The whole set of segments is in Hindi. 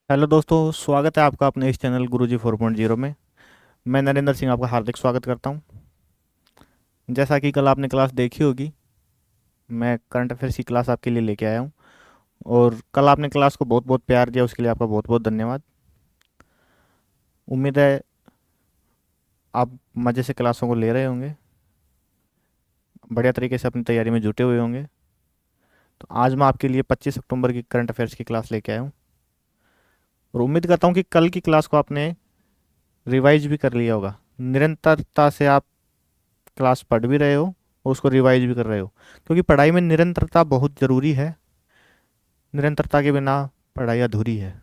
हेलो दोस्तों, स्वागत है आपका अपने इस चैनल गुरुजी 4.0 में। मैं नरेंद्र सिंह आपका हार्दिक स्वागत करता हूं। जैसा कि कल आपने क्लास देखी होगी, मैं करंट अफेयर्स की क्लास आपके लिए लेके आया हूं। और कल आपने क्लास को बहुत बहुत प्यार दिया, उसके लिए आपका बहुत बहुत धन्यवाद। उम्मीद है आप मज़े से क्लासों को ले रहे होंगे, बढ़िया तरीके से अपनी तैयारी में जुटे हुए होंगे। तो आज मैं आपके लिए 25 अक्टूबर की करंट अफेयर्स की क्लास लेके आया हूँ। और उम्मीद करता हूँ कि कल की क्लास को आपने रिवाइज भी कर लिया होगा। निरंतरता से आप क्लास पढ़ भी रहे हो और उसको रिवाइज भी कर रहे हो, क्योंकि पढ़ाई में निरंतरता बहुत ज़रूरी है। निरंतरता के बिना पढ़ाई अधूरी है।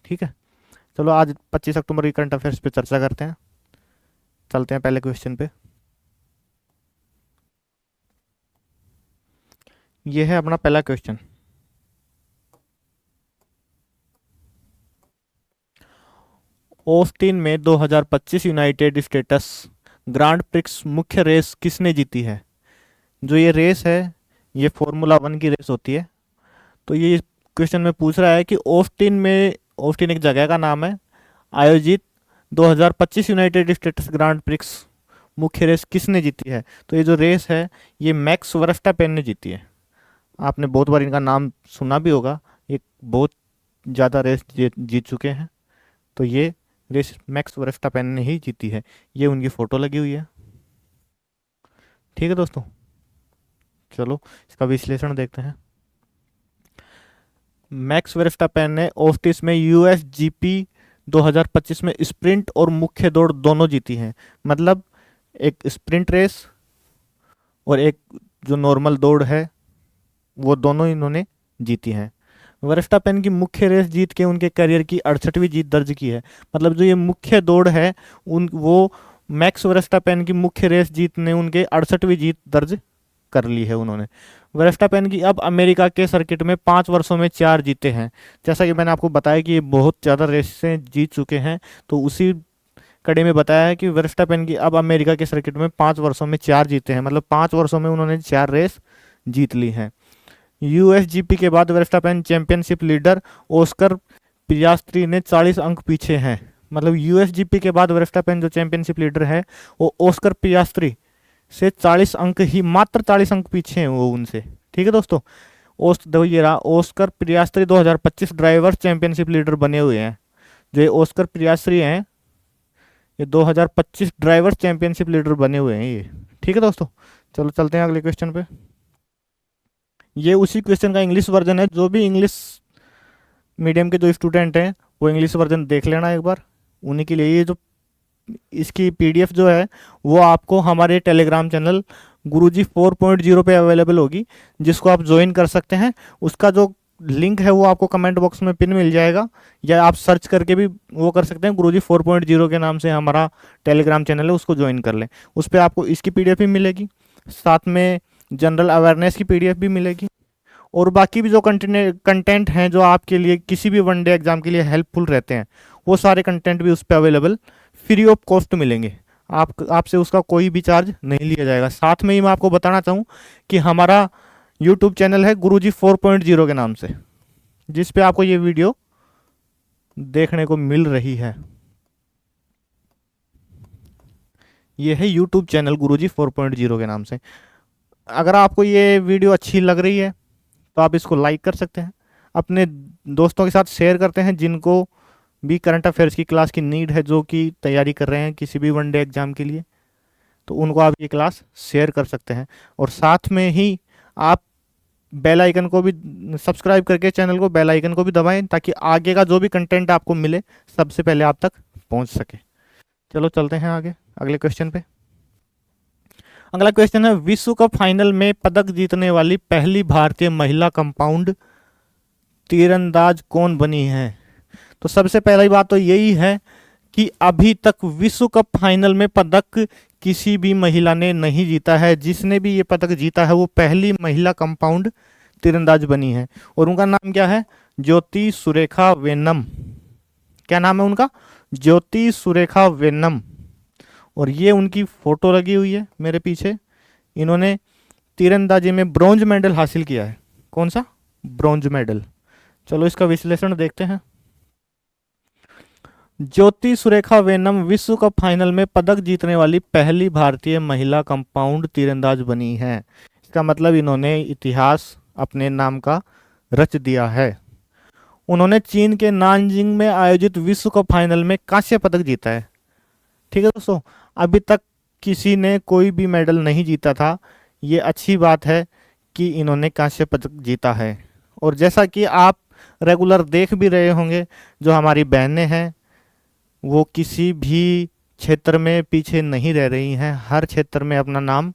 ठीक है, चलो आज 25 अक्टूबर की करंट अफेयर्स पे चर्चा करते हैं। चलते हैं पहले क्वेश्चन पे। ये है अपना पहला क्वेश्चन। ऑस्टिन में 2025 यूनाइटेड स्टेट्स ग्रांड प्रिक्स मुख्य रेस किसने जीती है? जो ये रेस है, ये फॉर्मूला वन की रेस होती है। तो ये क्वेश्चन में पूछ रहा है कि ऑस्टिन एक जगह का नाम है, आयोजित 2025 यूनाइटेड स्टेट्स ग्रांड प्रिक्स मुख्य रेस किसने जीती है? तो ये जो रेस है, ये मैक्स वर्स्टापेन ने जीती है। आपने बहुत बार इनका नाम सुना भी होगा। ये बहुत ज़्यादा रेस जीत चुके हैं। तो ये रेस मैक्स वर्स्टापेन ने ही जीती है। ये उनकी फ़ोटो लगी हुई है। ठीक है दोस्तों, चलो इसका विश्लेषण देखते हैं। मैक्स वर्स्टापेन ने ऑस्टिस में यूएस जीपी 2025 में स्प्रिंट और मुख्य दौड़ दोनों जीती हैं। मतलब एक स्प्रिंट रेस और एक जो नॉर्मल दौड़ है, वो दोनों इन्होंने जीती हैं। वर्स्टापेन की मुख्य रेस जीत के उनके करियर की 68वीं जीत दर्ज की है। मतलब जो ये मुख्य दौड़ है, उन वो मैक्स वर्स्टापेन की मुख्य रेस जीत ने उनके 68वीं जीत दर्ज कर ली है उन्होंने। वर्स्टापेन की अब अमेरिका के सर्किट में 5 वर्षों में 4 जीते हैं। जैसा कि मैंने आपको बताया कि ये बहुत ज़्यादा रेसें जीत चुके हैं, तो उसी कड़ी में बताया है कि वर्स्टापेन की अब अमेरिका के सर्किट में 5 वर्षों में 4 जीते हैं। मतलब 5 वर्षों में उन्होंने 4 रेस जीत ली हैं। यूएसजीपी के बाद Verstappen championship leader Oscar Piastri ने 40 अंक पीछे हैं। मतलब यूएसजीपी के बाद वर्स्टापेन जो चैंपियनशिप लीडर है, वो ऑस्कर पियास्त्री से 40 अंक ही, मात्र 40 अंक पीछे हैं वो उनसे। ठीक है दोस्तों, ये रहा Oscar Piastri 2025 drivers championship leader बने हुए हैं। जो ये ऑस्कर पियास्त्री हैं, ये 2025 ड्राइवर्स चैंपियनशिप लीडर बने हुए हैं ये। ठीक है दोस्तों, चलो चलते हैं अगले क्वेश्चन पे। ये उसी क्वेश्चन का इंग्लिश वर्जन है। जो भी इंग्लिश मीडियम के जो स्टूडेंट हैं, वो इंग्लिश वर्जन देख लेना एक बार। उन्हीं के लिए ये जो इसकी पीडीएफ जो है, वो आपको हमारे टेलीग्राम चैनल गुरुजी 4.0 पे अवेलेबल होगी, जिसको आप ज्वाइन कर सकते हैं। उसका जो लिंक है वो आपको कमेंट बॉक्स में पिन मिल जाएगा, या आप सर्च करके भी वो कर सकते हैं। गुरुजी 4.0 के नाम से हमारा टेलीग्राम चैनल है, उसको ज्वाइन कर लें। उस पर आपको इसकी पीडीएफ भी मिलेगी, साथ में जनरल अवेयरनेस की पीडीएफ भी मिलेगी, और बाकी भी जो कंटेंट हैं जो आपके लिए किसी भी वनडे एग्जाम के लिए हेल्पफुल रहते हैं, वो सारे कंटेंट भी उस पर अवेलेबल फ्री ऑफ कॉस्ट मिलेंगे। आपसे उसका कोई भी चार्ज नहीं लिया जाएगा। साथ में ही मैं आपको बताना चाहूँ कि हमारा यूट्यूब चैनल है गुरुजी 4.0 के नाम से, जिस पे आपको ये वीडियो देखने को मिल रही है। ये है यूट्यूब चैनल गुरुजी 4.0 के नाम से। अगर आपको ये वीडियो अच्छी लग रही है, तो आप इसको लाइक कर सकते हैं, अपने दोस्तों के साथ शेयर करते हैं जिनको भी करंट अफेयर्स की क्लास की नीड है, जो कि तैयारी कर रहे हैं किसी भी वनडे एग्जाम के लिए। तो उनको आप ये क्लास शेयर कर सकते हैं। और साथ में ही आप बेल आइकन को भी सब्सक्राइब करके चैनल को, बेल आइकन को भी दबाएं, ताकि आगे का जो भी कंटेंट आपको मिले सबसे पहले आप तक पहुंच सके। चलो चलते हैं आगे अगले क्वेश्चन पे। अगला क्वेश्चन है, विश्व कप फाइनल में पदक जीतने वाली पहली भारतीय महिला कंपाउंड तीरंदाज कौन बनी है? तो सबसे पहली बात तो यही है कि अभी तक विश्व कप फाइनल में पदक किसी भी महिला ने नहीं जीता है। जिसने भी ये पदक जीता है, वो पहली महिला कंपाउंड तीरंदाज बनी है। और उनका नाम क्या है? ज्योति सुरेखा वेन्नम। क्या नाम है उनका? ज्योति सुरेखा वेन्नम। और ये उनकी फोटो लगी हुई है मेरे पीछे। इन्होंने तीरंदाजी में ब्रॉन्ज मेडल हासिल किया है। कौन सा? Bronze medal. चलो इसका विश्लेषण देखते हैं। ज्योति सुरेखा वेनम विश्व कप फाइनल में पदक जीतने वाली पहली भारतीय महिला कंपाउंड तीरंदाज बनी है। इसका मतलब इन्होंने इतिहास अपने नाम का रच दिया है। उन्होंने चीन के नानजिंग में आयोजित विश्व कप फाइनल में कांस्य पदक जीता है। ठीक है दोस्तों, अभी तक किसी ने कोई भी मेडल नहीं जीता था। ये अच्छी बात है कि इन्होंने कांस्य पदक जीता है। और जैसा कि आप रेगुलर देख भी रहे होंगे, जो हमारी बहनें हैं वो किसी भी क्षेत्र में पीछे नहीं रह रही हैं, हर क्षेत्र में अपना नाम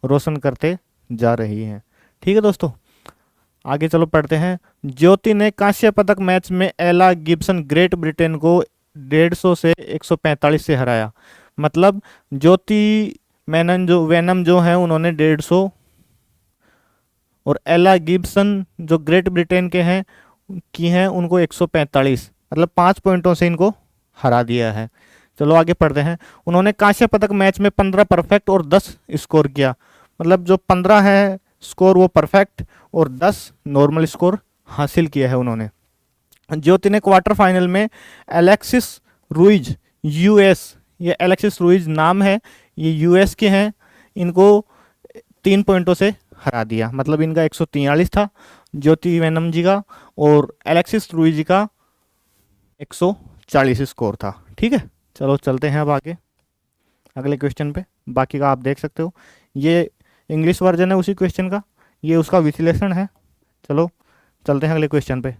रोशन करते जा रही हैं। ठीक है दोस्तों, आगे चलो पढ़ते हैं। ज्योति ने कांस्य पदक मैच में एला गिब्सन ग्रेट ब्रिटेन को 150 से 145 से हराया। मतलब ज्योति वेनम जो है उन्होंने 150 और एला गिब्सन जो ग्रेट ब्रिटेन के हैं की हैं उनको 145, मतलब 5 पॉइंटों से इनको हरा दिया है। चलो आगे पढ़ते हैं। उन्होंने कांस्य पदक मैच में 15 परफेक्ट और 10 स्कोर किया। मतलब जो 15 है स्कोर वो परफेक्ट और 10 नॉर्मल स्कोर हासिल किया है उन्होंने। ज्योति ने क्वार्टर फाइनल में एलेक्सिस रुइज यूएस, ये एलेक्सिस रुइज नाम है, ये यूएस के हैं, इनको 3 पॉइंटों से हरा दिया। मतलब इनका 143 था ज्योति वेनम जी का और एलेक्सिस रुइज जी का 140 स्कोर था। ठीक है, चलो चलते हैं अब आगे अगले क्वेश्चन पे। बाकी का आप देख सकते हो, ये इंग्लिश वर्जन है उसी क्वेश्चन का, ये उसका विश्लेषण है। चलो चलते हैं अगले क्वेश्चन पे।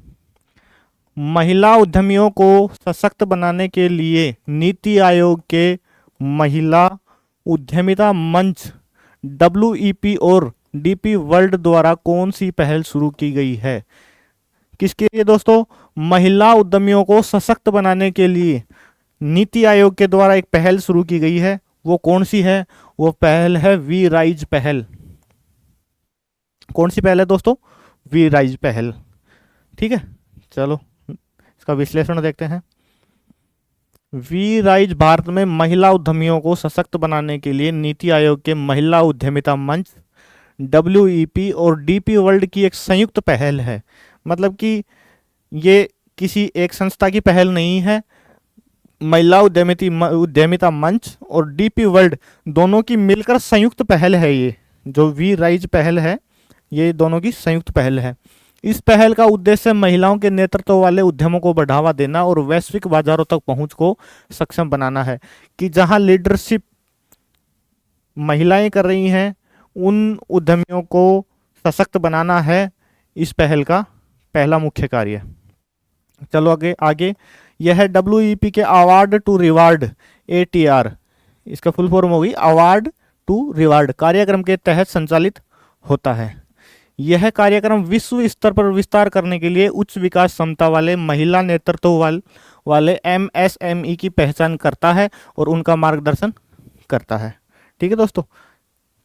महिला उद्यमियों को सशक्त बनाने के लिए नीति आयोग के महिला उद्यमिता मंच WEP और DP वर्ल्ड द्वारा कौन सी पहल शुरू की गई है? किसके लिए दोस्तों? महिला उद्यमियों को सशक्त बनाने के लिए नीति आयोग के द्वारा एक पहल शुरू की गई है। वो कौन सी है? वो पहल है वी राइज पहल। कौन सी पहल है दोस्तों? वी राइज पहल। ठीक है, चलो इसका विश्लेषण देखते हैं। वी राइज भारत में महिला उद्यमियों को सशक्त बनाने के लिए नीति आयोग के महिला उद्यमिता मंच WEP और DP वर्ल्ड की एक संयुक्त पहल है। मतलब कि ये किसी एक संस्था की पहल नहीं है, महिला उद्यमिता मंच और DP वर्ल्ड दोनों की मिलकर संयुक्त पहल है। ये जो वी राइज पहल है ये दोनों की संयुक्त पहल है। इस पहल का उद्देश्य महिलाओं के नेतृत्व वाले उद्यमों को बढ़ावा देना और वैश्विक बाजारों तक पहुंच को सक्षम बनाना है। कि जहां लीडरशिप महिलाएं कर रही हैं उन उद्यमियों को सशक्त बनाना है इस पहल का पहला मुख्य कार्य। चलो आगे यह है WEP के अवार्ड टू रिवार्ड ATR, इसका फुल फॉर्म होगी अवार्ड टू रिवार्ड कार्यक्रम के तहत संचालित होता है। यह कार्यक्रम विश्व स्तर पर विस्तार करने के लिए उच्च विकास क्षमता वाले महिला नेतृत्व वाले MSME की पहचान करता है और उनका मार्गदर्शन करता है। ठीक है दोस्तों,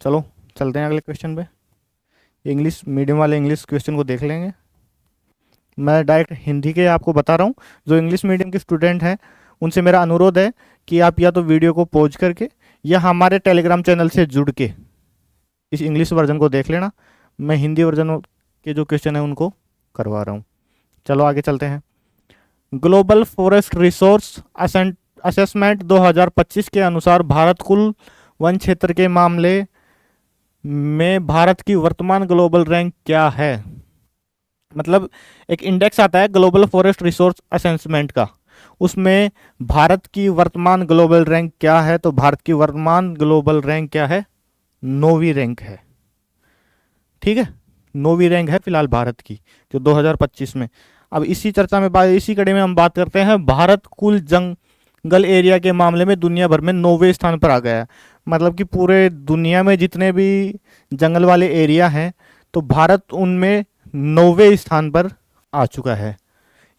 चलो चलते हैं अगले क्वेश्चन पे। इंग्लिश मीडियम वाले इंग्लिश क्वेश्चन को देख लेंगे। मैं डायरेक्ट हिंदी के आपको बता रहा हूँ। जो इंग्लिश मीडियम के स्टूडेंट हैं उनसे मेरा अनुरोध है कि आप या तो वीडियो को पॉज करके या हमारे टेलीग्राम चैनल से जुड़ के इस इंग्लिश वर्जन को देख लेना। मैं हिंदी वर्जन के जो क्वेश्चन है उनको करवा रहा हूँ। चलो आगे चलते हैं। ग्लोबल फॉरेस्ट रिसोर्स असेसमेंट 2025 के अनुसार भारत कुल वन क्षेत्र के मामले में भारत की वर्तमान ग्लोबल रैंक क्या है? मतलब एक इंडेक्स आता है ग्लोबल फॉरेस्ट रिसोर्स असेसमेंट का, उसमें भारत की वर्तमान ग्लोबल रैंक क्या है? तो भारत की वर्तमान ग्लोबल रैंक क्या है? 9वीं रैंक है। ठीक है, 9वीं रैंक है फिलहाल भारत की जो 2025 में। अब इसी चर्चा में इसी कड़ी में हम बात करते हैं। भारत कुल जंगल एरिया के मामले में दुनिया भर में 9वें स्थान पर आ गया है। मतलब कि पूरे दुनिया में जितने भी जंगल वाले एरिया हैं तो भारत उनमें 9वें स्थान पर आ चुका है।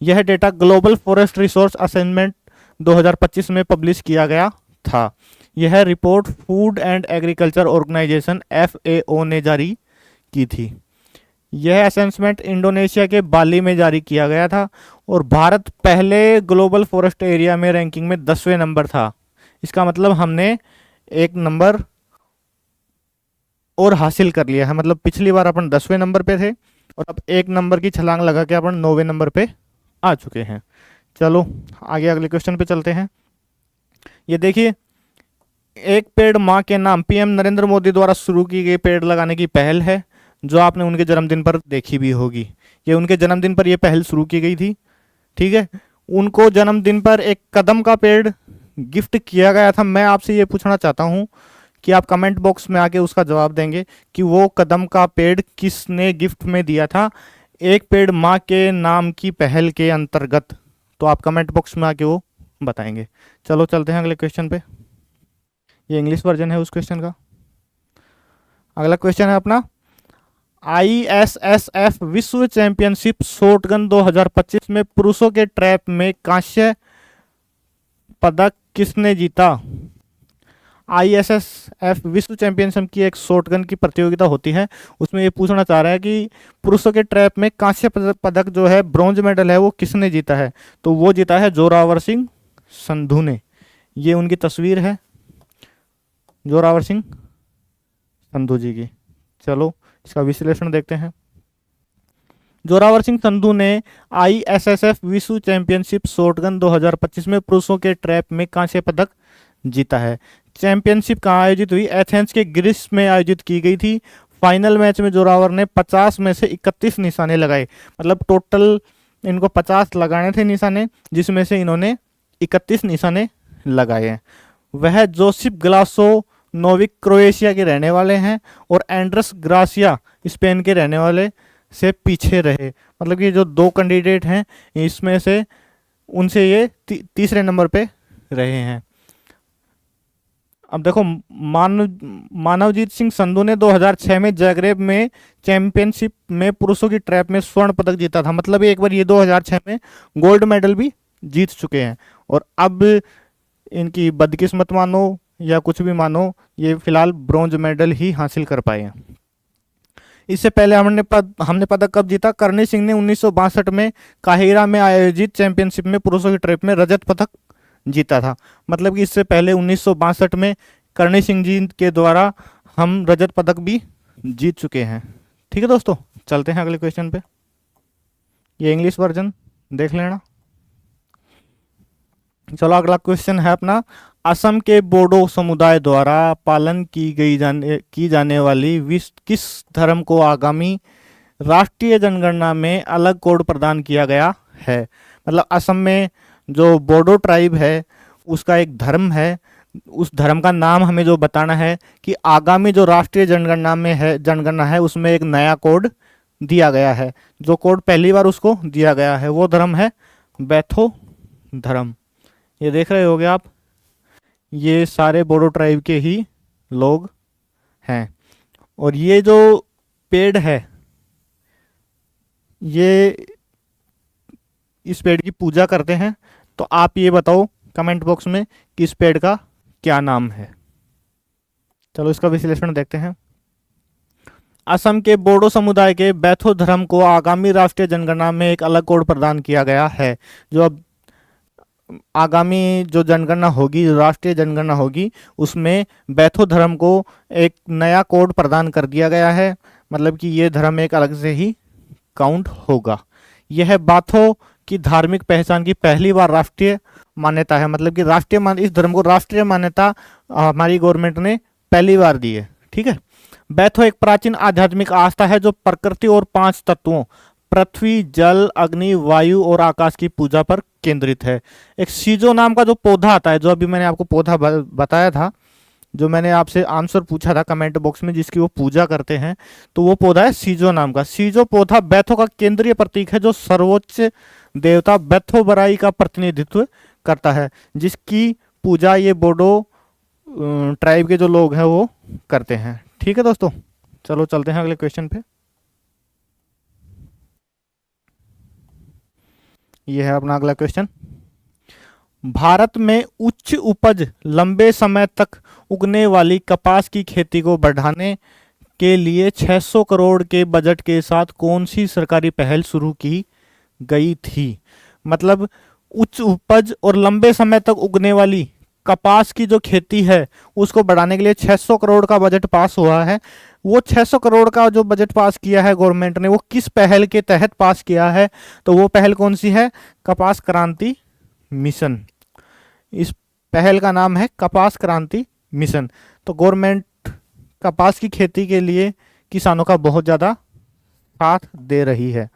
यह data global forest resource assessment 2025 में पब्लिश किया गया था। यह report food and agriculture organisation FAO ने जारी की थी। यह असेसमेंट इंडोनेशिया के बाली में जारी किया गया था और भारत पहले ग्लोबल फॉरेस्ट एरिया में रैंकिंग में 10वें नंबर था। इसका मतलब हमने एक नंबर और हासिल कर लिया है। मतलब पिछली बार अपन 10वें नंबर पे थे और अब एक नंबर की छलांग लगा के अपन 9वें नंबर पे आ चुके हैं। चलो आगे अगले क्वेश्चन पे चलते हैं। ये देखिए, एक पेड़ माँ के नाम पीएम नरेंद्र मोदी द्वारा शुरू की गई पेड़ लगाने की पहल है, जो आपने उनके जन्मदिन पर देखी भी होगी। ये उनके जन्मदिन पर यह पहल शुरू की गई थी, ठीक है। उनको जन्मदिन पर एक कदम का पेड़ गिफ्ट किया गया था। मैं आपसे ये पूछना चाहता हूँ कि आप कमेंट बॉक्स में आके उसका जवाब देंगे कि वो कदम का पेड़ किसने गिफ्ट में दिया था, एक पेड़ माँ के नाम की पहल के अंतर्गत। तो आप कमेंट बॉक्स में आके वो बताएंगे। चलो चलते हैं अगले क्वेश्चन पे। ये इंग्लिश वर्जन है उस क्वेश्चन का। अगला क्वेश्चन है अपना, ISSF विश्व चैंपियनशिप शॉटगन 2025 में पुरुषों के ट्रैप में कांस्य पदक किसने जीता। ISSF विश्व चैंपियनशिप की एक शॉटगन की प्रतियोगिता होती है, उसमें ये पूछना चाह रहा है कि पुरुषों के ट्रैप में कांस्य पदक जो है, ब्रॉन्ज मेडल है, वो किसने जीता है। तो वो जीता है जोरावर सिंह संधू ने। ये उनकी तस्वीर है, जोरावर सिंह संधू जी की। चलो इसका विश्लेषण देखते हैं। जोरावर सिंह संधू ने ISSF विश्व चैंपियनशिप शॉटगन 2025 में पुरुषों के ट्रैप में कांस्य पदक जीता है। चैंपियनशिप कहाँ आयोजित हुई, एथेंस के ग्रीस में आयोजित की गई थी। फाइनल मैच में जोरावर ने 50 में से 31 निशाने लगाए, मतलब टोटल इनको 50 लगाने थे निशाने, जिसमें से इन्होंने 31 निशाने लगाए हैं। वह जोसिफ ग्लासो नोविक क्रोएशिया के रहने वाले हैं और एंड्रस ग्रासिया स्पेन के रहने वाले से पीछे रहे। मतलब कि जो दो कैंडिडेट हैं इसमें से उनसे ये तीसरे नंबर पे रहे हैं। अब देखो, मानवजीत सिंह संधू ने 2006 में जागरेब में चैंपियनशिप में पुरुषों की ट्रैप में स्वर्ण पदक जीता था। मतलब एक बार ये 2006 में गोल्ड मेडल भी जीत चुके हैं, और अब इनकी बदकिस्मत मानो या कुछ भी मानो, ये फिलहाल ब्रॉन्ज मेडल ही हासिल कर पाए हैं। इससे पहले हमने पदक कब जीता, करणी सिंह ने 1962 में काहिरा में आयोजित चैंपियनशिप में पुरुषों की ट्रैप में रजत पदक जीता था। मतलब कि इससे पहले 1962 में करणी सिंह जी के द्वारा हम रजत पदक भी जीत चुके हैं। ठीक है दोस्तों, चलते हैं अगले क्वेश्चन पे। ये इंग्लिश वर्जन देख लेना। चलो अगला क्वेश्चन है अपना, असम के बोडो समुदाय द्वारा पालन की जाने वाली किस धर्म को आगामी राष्ट्रीय जनगणना में अलग कोड प्रदान किया गया है। मतलब असम में जो बोडो ट्राइब है उसका एक धर्म है, उस धर्म का नाम हमें जो बताना है कि आगामी जो राष्ट्रीय जनगणना है उसमें एक नया कोड दिया गया है। जो कोड पहली बार उसको दिया गया है वो धर्म है बैथो धर्म। ये देख रहे होगे आप, ये सारे बोडो ट्राइब के ही लोग हैं। और ये जो पेड़ है, ये इस पेड़ की पूजा करते हैं। तो आप ये बताओ कमेंट बॉक्स में कि इस पेड़ का क्या नाम है। चलो इसका विश्लेषण देखते हैं। असम के बोडो समुदाय के बैथो धर्म को आगामी राष्ट्रीय जनगणना में एक अलग कोड प्रदान किया गया है। जो अब आगामी जो जनगणना होगी, राष्ट्रीय जनगणना होगी, उसमें बैथो धर्म को एक नया कोड प्रदान कर दिया गया है। मतलब कि ये धर्म एक अलग से ही काउंट होगा। यह बाथो की धार्मिक पहचान की पहली बार राष्ट्रीय मान्यता है। मतलब कि इस धर्म को राष्ट्रीय मान्यता हमारी गवर्नमेंट ने पहली बार दी है। ठीक है। बैथो एक प्राचीन आध्यात्मिक आस्था है जो प्रकृति और 5 तत्वों पृथ्वी, जल, अग्नि, वायु और आकाश की पूजा पर केंद्रित है। एक सीजो नाम का जो पौधा आता है, जो अभी मैंने आपको पौधा बताया था, जो मैंने आपसे आंसर पूछा था कमेंट बॉक्स में, जिसकी वो पूजा करते हैं, तो वो पौधा है सीजो नाम का। सीजो पौधा बैथो का केंद्रीय प्रतीक है जो सर्वोच्च देवता बैथो बराई का प्रतिनिधित्व करता है, जिसकी पूजा ये बोडो ट्राइब के जो लोग हैं वो करते हैं। ठीक है दोस्तों, चलो चलते हैं अगले क्वेश्चन पे। ये है अपना अगला क्वेश्चन। भारत में उच्च उपज लंबे समय तक उगने वाली कपास की खेती को बढ़ाने के लिए 600 करोड़ के बजट के साथ कौन सी सरकारी पहल शुरू की गई थी। मतलब उच्च उपज और लंबे समय तक उगने वाली कपास की जो खेती है उसको बढ़ाने के लिए 600 करोड़ का बजट पास हुआ है। वो 600 करोड़ का जो बजट पास किया है गवर्नमेंट ने, वो किस पहल के तहत पास किया है। तो वो पहल कौन सी है, कपास क्रांति मिशन। इस पहल का नाम है कपास क्रांति मिशन। तो गवर्नमेंट कपास की खेती के लिए किसानों का बहुत ज़्यादा साथ दे रही है।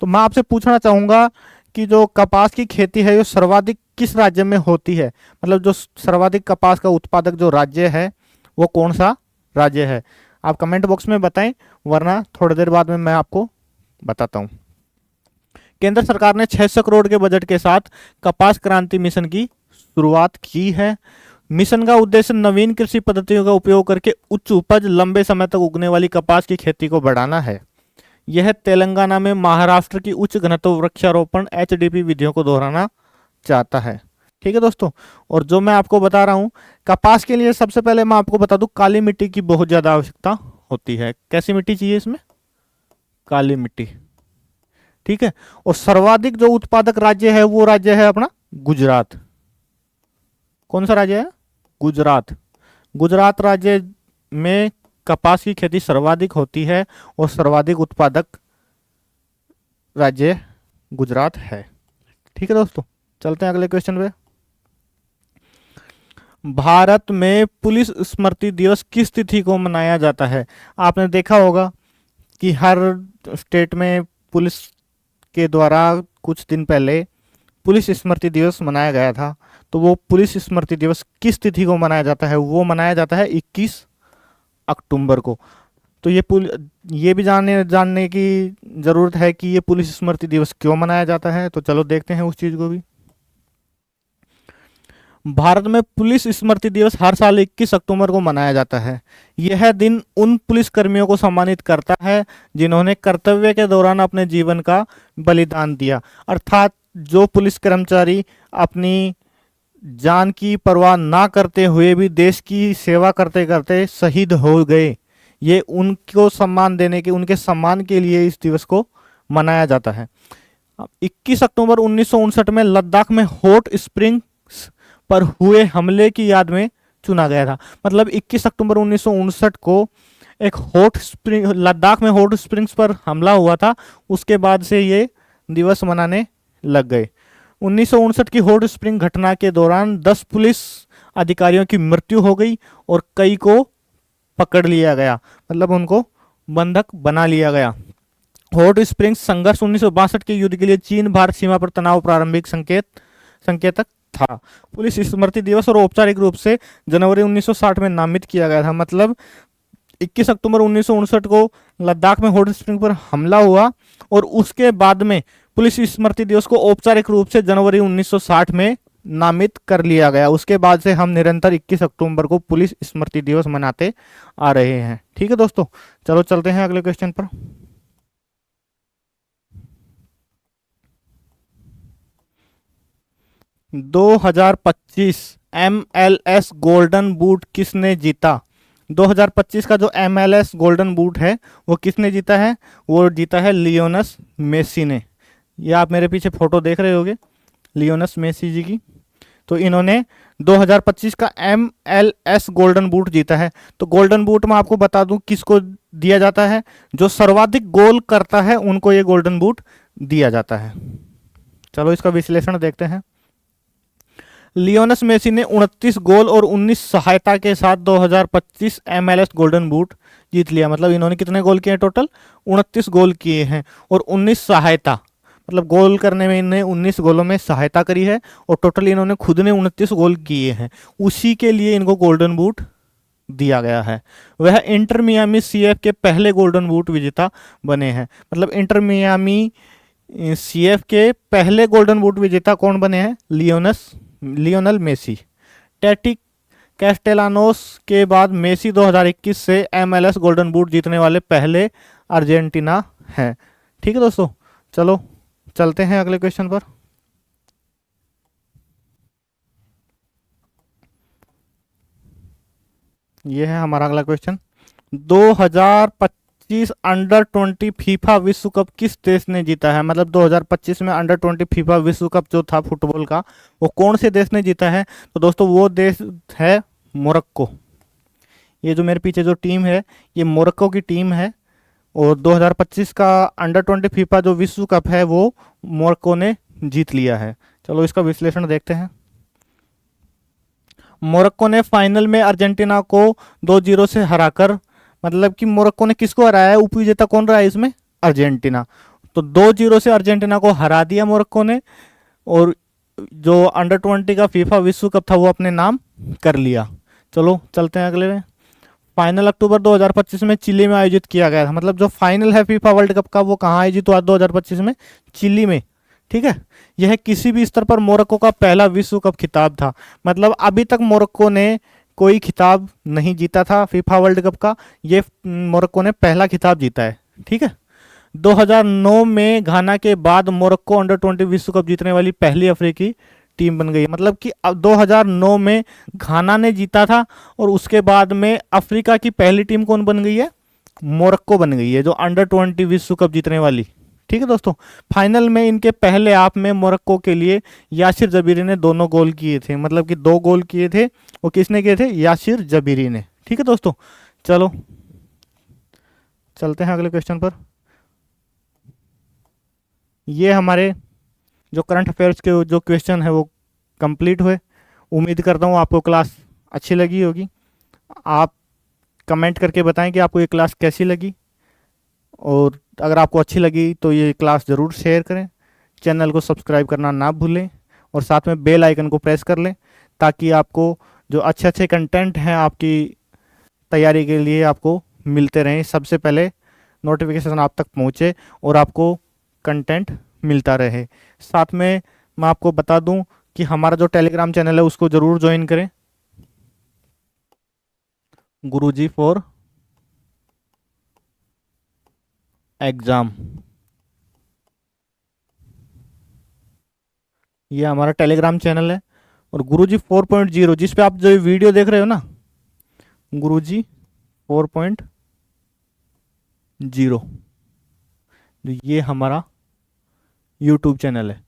तो मैं आपसे पूछना चाहूँगा कि जो कपास की खेती है, ये सर्वाधिक किस राज्य में होती है? मतलब जो सर्वाधिक कपास का उत्पादक जो राज्य है वो कौन सा राज्य है? आप कमेंट बॉक्स में बताएं, वरना थोड़ी देर बाद में मैं आपको बताता हूँ। केंद्र सरकार ने 600 करोड़ के बजट के साथ कपास क्रांति मिशन की शुरुआत की है। मिशन का उद्देश्य नवीन कृषि पद्धतियों का उपयोग करके उच्च उपज, लंबे समय तक उगने वाली कपास की खेती को बढ़ाना है। यह तेलंगाना में महाराष्ट्र की उच्च घनत्व वृक्षारोपण एचडीपी विधियों को दोहराना चाहता है। ठीक है दोस्तों, और जो मैं आपको बता रहा हूँ कपास के लिए, सबसे पहले मैं आपको बता दूं काली मिट्टी की बहुत ज्यादा आवश्यकता होती है। कैसी मिट्टी चाहिए इसमें? काली मिट्टी। ठीक है, और सर्वाधिक जो उत्पादक राज्य है वो राज्य है अपना गुजरात। कौन सा राज्य है? गुजरात। गुजरात राज्य में कपास की खेती सर्वाधिक होती है और सर्वाधिक उत्पादक राज्य गुजरात है। ठीक है दोस्तों, चलते हैं अगले क्वेश्चन पे। भारत में पुलिस स्मृति दिवस किस तिथि को मनाया जाता है? आपने देखा होगा कि हर स्टेट में पुलिस के द्वारा कुछ दिन पहले पुलिस स्मृति दिवस मनाया गया था। तो वो पुलिस स्मृति दिवस किस तिथि को मनाया जाता है? वो मनाया जाता है 21 अक्टूबर को। तो ये भी जानने की जरूरत है कि ये पुलिस स्मृति दिवस क्यों मनाया जाता है। तो चलो देखते हैं उस चीज को भी। भारत में पुलिस स्मृति दिवस हर साल 21 अक्टूबर को मनाया जाता है। यह दिन उन पुलिस कर्मियों को सम्मानित करता है जिन्होंने कर्तव्य के दौरान अपने जीवन का बलिदान दिया। अर्थात जो पुलिस कर्मचारी अपनी जान की परवाह ना करते हुए भी देश की सेवा करते करते शहीद हो गए, ये उनको सम्मान देने के, उनके सम्मान के लिए इस दिवस को मनाया जाता है। 21 अक्टूबर 1959 में लद्दाख में हॉट स्प्रिंग्स पर हुए हमले की याद में चुना गया था। मतलब 21 अक्टूबर 1959 को एक लद्दाख में हॉट स्प्रिंग्स पर हमला हुआ था, उसके बाद से ये दिवस मनाने लग गए। 1959 की हॉट स्प्रिंग घटना के दौरान 10 पुलिस अधिकारियों की मृत्यु हो गई और कई को पकड़ लिया गया, मतलब उनको बंधक बना लिया गया। हॉट स्प्रिंग्स संघर्ष 1962 के युद्ध के लिए चीन भारत सीमा पर तनाव प्रारंभिक संकेतक था। पुलिस स्मृति दिवस और औपचारिक रूप से जनवरी 1960 में नामित किया गया था। मतलब 21 अक्टूबर 1959 को लद्दाख में हॉट स्प्रिंग पर हमला हुआ और उसके बाद में पुलिस स्मृति दिवस को औपचारिक रूप से जनवरी 1960 में नामित कर लिया गया। उसके बाद से हम निरंतर 21 अक्टूबर को पुलिस स्मृति दिवस मनाते आ रहे हैं। ठीक है दोस्तों, चलो चलते हैं अगले क्वेश्चन पर। दो 2025 MLS गोल्डन बूट किसने जीता? 2025 का जो MLS गोल्डन बूट है वो किसने जीता है? वो जीता है लियोनस मेसी ने। ये आप मेरे पीछे फोटो देख रहे होगे लियोनस मेसी जी की। तो इन्होंने 2025 का MLS गोल्डन बूट जीता है। तो गोल्डन बूट में आपको बता दूं किसको दिया जाता है? जो सर्वाधिक गोल करता है उनको ये गोल्डन बूट दिया जाता है। चलो इसका विश्लेषण देखते हैं। लियोनस मेसी ने 29 गोल और 19 सहायता के साथ 2025 MLS गोल्डन बूट जीत लिया। मतलब इन्होंने कितने गोल किए? टोटल 29 गोल किए हैं और 19 सहायता, मतलब गोल करने में इन्हें 19 गोलों में सहायता करी है और टोटल इन्होंने खुद ने 29 गोल किए हैं। उसी के लिए इनको गोल्डन बूट दिया गया है। वह इंटर मियामी CF के पहले गोल्डन बूट विजेता बने हैं। मतलब इंटर मियामी CF के पहले गोल्डन बूट विजेता कौन बने हैं? Lionel Messi. टैटी कैस्टेलानोस के बाद मेसी 2021 से MLS गोल्डन बूट जीतने वाले पहले अर्जेंटीना हैं। ठीक है दोस्तों, चलो चलते हैं अगले क्वेश्चन पर। यह है हमारा अगला क्वेश्चन। 2025 अंडर 20 फीफा विश्व कप किस देश ने जीता है? मतलब 2025 में अंडर 20 फीफा विश्व कप जो था फुटबॉल का, वो कौन से देश ने जीता है? तो दोस्तों वो देश है मोरक्को। ये जो मेरे पीछे जो टीम है ये मोरक्को की टीम है और 2025 का अंडर 20 फीफा जो विश्व कप है वो मोरक्को ने जीत लिया है। चलो इसका विश्लेषण देखते हैं। मोरक्को ने फाइनल में अर्जेंटीना को 2-0 से हराकर, मतलब कि मोरक्को ने किसको हराया है, उपविजेता कौन रहा है इसमें, अर्जेंटीना। तो 2-0 से अर्जेंटीना को हरा दिया मोरक्को ने, और जो अंडर 20 का फीफा विश्व कप था वो अपने नाम कर लिया। चलो चलते हैं अगले में। फाइनल अक्टूबर 2025 में चिली में आयोजित किया गया था। मतलब जो फाइनल है फीफा वर्ल्ड कप का वो कहाँ आयोजित हुआ 2025 में, चिली में। ठीक है, यह किसी भी स्तर पर मोरक्को का पहला विश्व कप खिताब था। मतलब अभी तक मोरक्को ने कोई खिताब नहीं जीता था फीफा वर्ल्ड कप का, ये मोरक्को ने पहला खिताब जीता है। ठीक है, 2009 में घाना के बाद मोरक्को अंडर 20 विश्व कप जीतने वाली पहली अफ्रीकी टीम बन गई है। मतलब कि अब 2009 में घाना ने जीता था, और उसके बाद में अफ्रीका की पहली टीम कौन बन गई है, मोरक्को बन गई है, जो अंडर 20 विश्व कप जीतने वाली। ठीक है दोस्तों, फाइनल में इनके पहले आप में मोरक्को के लिए यासिर जबीरी ने दोनों गोल किए थे। मतलब कि 2 गोल किए थे, वो किसने किए थे, यासिर जबीरी ने। ठीक है दोस्तों, चलो चलते हैं अगले क्वेश्चन पर। ये हमारे जो करंट अफेयर्स के जो क्वेश्चन है वो कंप्लीट हुए। उम्मीद करता हूँ आपको क्लास अच्छी लगी होगी। आप कमेंट करके बताएं कि आपको ये क्लास कैसी लगी, और अगर आपको अच्छी लगी तो ये क्लास ज़रूर शेयर करें, चैनल को सब्सक्राइब करना ना भूलें, और साथ में बेल आइकन को प्रेस कर लें, ताकि आपको जो अच्छे अच्छे कंटेंट हैं आपकी तैयारी के लिए आपको मिलते रहें, सबसे पहले नोटिफिकेशन आप तक पहुँचे और आपको कंटेंट मिलता रहे। साथ में मैं आपको बता दूं कि हमारा जो टेलीग्राम चैनल है उसको ज़रूर ज्वाइन करें, गुरुजी फॉर एग्ज़ाम। ये हमारा टेलीग्राम चैनल है। और गुरुजी 4.0 जिस पे आप जो वीडियो देख रहे हो ना, गुरुजी 4.0, ये हमारा यूट्यूब चैनल है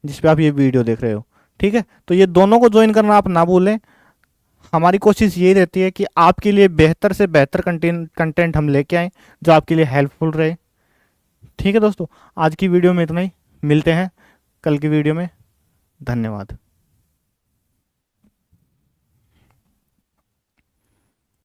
जिस पे आप ये वीडियो देख रहे हो। ठीक है, तो ये दोनों को ज्वाइन करना आप ना भूलें। हमारी कोशिश ये रहती है कि आपके लिए बेहतर से बेहतर कंटेंट हम लेके आएँ जो आपके लिए हेल्पफुल रहे। ठीक है दोस्तों, आज की वीडियो में इतना ही, मिलते हैं कल की वीडियो में। धन्यवाद।